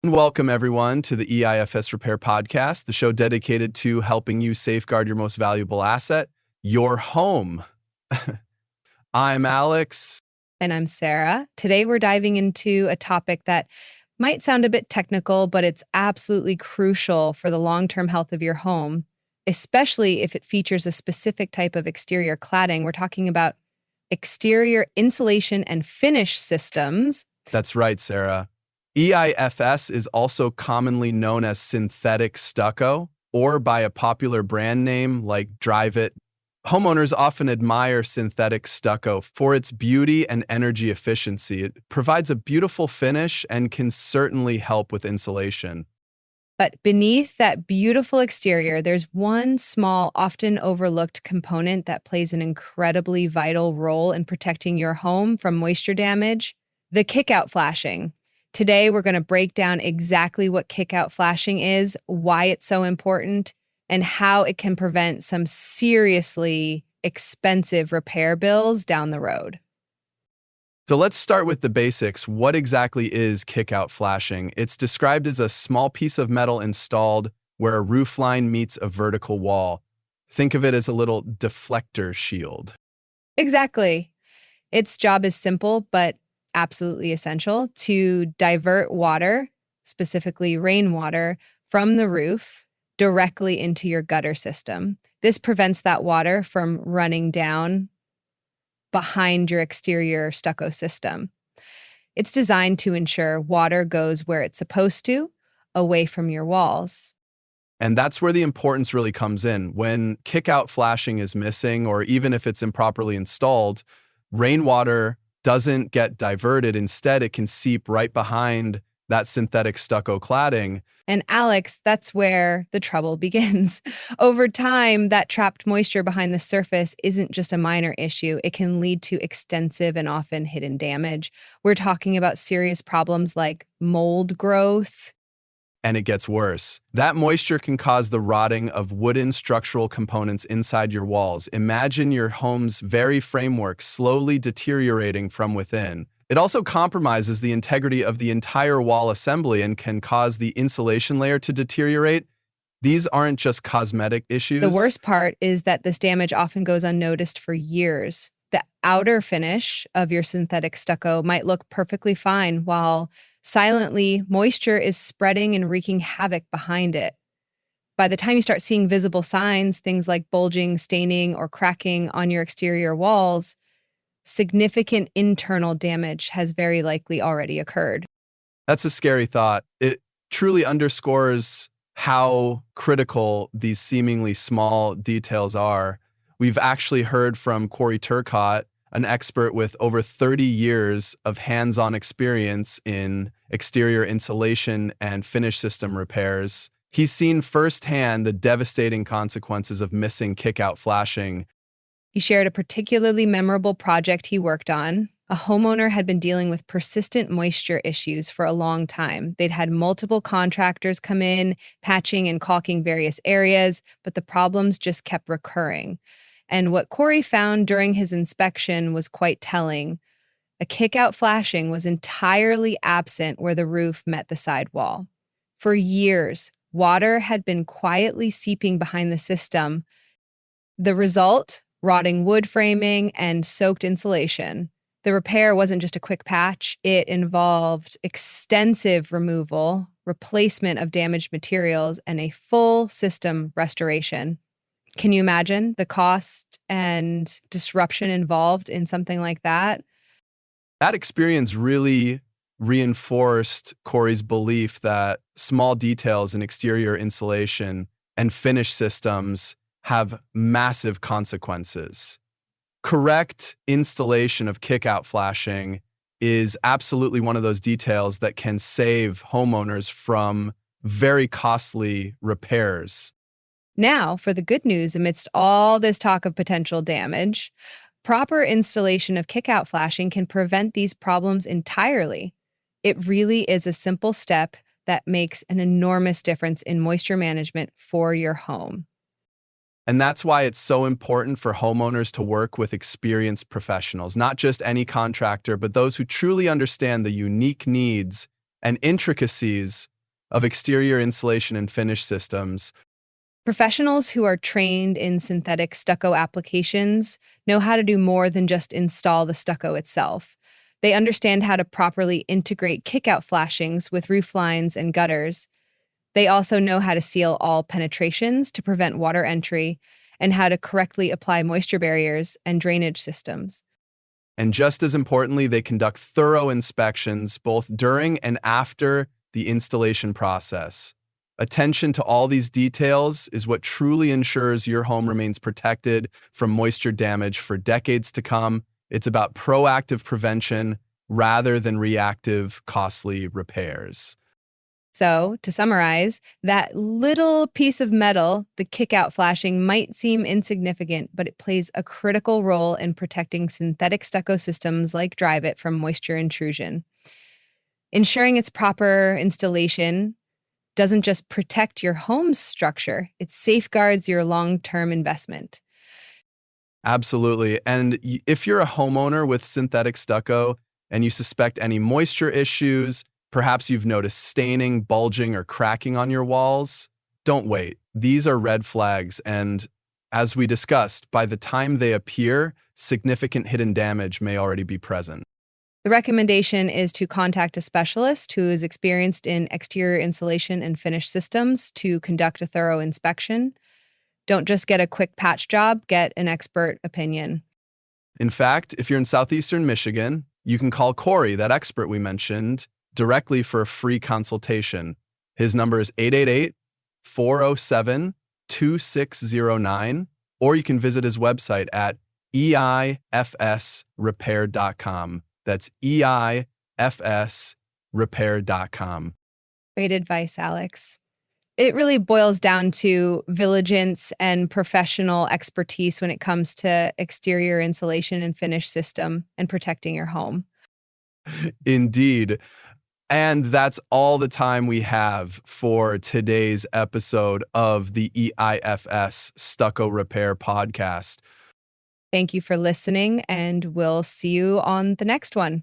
Welcome, everyone, to the EIFS Repair Podcast, the show dedicated to helping you safeguard your most valuable asset, your home. I'm Alex. And I'm Sarah. Today, we're diving into a topic that might sound a bit technical, but it's absolutely crucial for the long-term health of your home, especially if it features a specific type of exterior cladding. We're talking about exterior insulation and finish systems. That's right, Sarah. EIFS is also commonly known as synthetic stucco, or by a popular brand name like Drive It. Homeowners often admire synthetic stucco for its beauty and energy efficiency. It provides a beautiful finish and can certainly help with insulation. But beneath that beautiful exterior, there's one small, often overlooked component that plays an incredibly vital role in protecting your home from moisture damage: the kickout flashing. Today, we're going to break down exactly what kickout flashing is, why it's so important, and how it can prevent some seriously expensive repair bills down the road. So let's start with the basics. What exactly is kickout flashing? It's described as a small piece of metal installed where a roof line meets a vertical wall. Think of it as a little deflector shield. Exactly. Its job is simple, but absolutely essential: to divert water, specifically rainwater, from the roof directly into your gutter system. This prevents that water from running down behind your exterior stucco system. It's designed to ensure water goes where it's supposed to, away from your walls. And that's where the importance really comes in. When kickout flashing is missing, or even if it's improperly installed, rainwater doesn't get diverted. Instead, it can seep right behind that synthetic stucco cladding. And Alex, that's where the trouble begins. Over time, that trapped moisture behind the surface isn't just a minor issue. It can lead to extensive and often hidden damage. We're talking about serious problems like mold growth. And it gets worse. That moisture can cause the rotting of wooden structural components inside your walls. Imagine your home's very framework slowly deteriorating from within. It also compromises the integrity of the entire wall assembly and can cause the insulation layer to deteriorate. These aren't just cosmetic issues. The worst part is that this damage often goes unnoticed for years. The outer finish of your synthetic stucco might look perfectly fine, while silently, moisture is spreading and wreaking havoc behind it. By the time you start seeing visible signs, things like bulging, staining, or cracking on your exterior walls, significant internal damage has very likely already occurred. That's a scary thought. It truly underscores how critical these seemingly small details are. We've actually heard from Corey Turcotte, an expert with over 30 years of hands-on experience in exterior insulation and finish system repairs. He's seen firsthand the devastating consequences of missing kickout flashing. He shared a particularly memorable project he worked on. A homeowner had been dealing with persistent moisture issues for a long time. They'd had multiple contractors come in, patching and caulking various areas, but the problems just kept recurring. And what Corey found during his inspection was quite telling. A kickout flashing was entirely absent where the roof met the sidewall. For years, water had been quietly seeping behind the system. The result: rotting wood framing and soaked insulation. The repair wasn't just a quick patch. It involved extensive removal, replacement of damaged materials, and a full system restoration. Can you imagine the cost and disruption involved in something like that? That experience really reinforced Corey's belief that small details in exterior insulation and finish systems have massive consequences. Correct installation of kickout flashing is absolutely one of those details that can save homeowners from very costly repairs. Now, for the good news amidst all this talk of potential damage, proper installation of kickout flashing can prevent these problems entirely. It really is a simple step that makes an enormous difference in moisture management for your home. And that's why it's so important for homeowners to work with experienced professionals, not just any contractor, but those who truly understand the unique needs and intricacies of exterior insulation and finish systems. Professionals who are trained in synthetic stucco applications know how to do more than just install the stucco itself. They understand how to properly integrate kickout flashings with roof lines and gutters. They also know how to seal all penetrations to prevent water entry and how to correctly apply moisture barriers and drainage systems. And just as importantly, they conduct thorough inspections both during and after the installation process. Attention to all these details is what truly ensures your home remains protected from moisture damage for decades to come. It's about proactive prevention rather than reactive, costly repairs. So, to summarize, that little piece of metal, the kickout flashing, might seem insignificant, but it plays a critical role in protecting synthetic stucco systems like Dryvit from moisture intrusion. Ensuring its proper installation doesn't just protect your home's structure, it safeguards your long-term investment. Absolutely. And if you're a homeowner with synthetic stucco and you suspect any moisture issues, perhaps you've noticed staining, bulging, or cracking on your walls, don't wait. These are red flags, and as we discussed, by the time they appear, significant hidden damage may already be present. The recommendation is to contact a specialist who is experienced in exterior insulation and finish systems to conduct a thorough inspection. Don't just get a quick patch job, get an expert opinion. In fact, if you're in southeastern Michigan, you can call Corey, that expert we mentioned, directly for a free consultation. His number is 888-407-2609, or you can visit his website at EIFSrepair.com. That's EIFSrepair.com. Great advice, Alex. It really boils down to vigilance and professional expertise when it comes to exterior insulation and finish system and protecting your home. Indeed. And that's all the time we have for today's episode of the EIFS Stucco Repair Podcast. Thank you for listening, and we'll see you on the next one.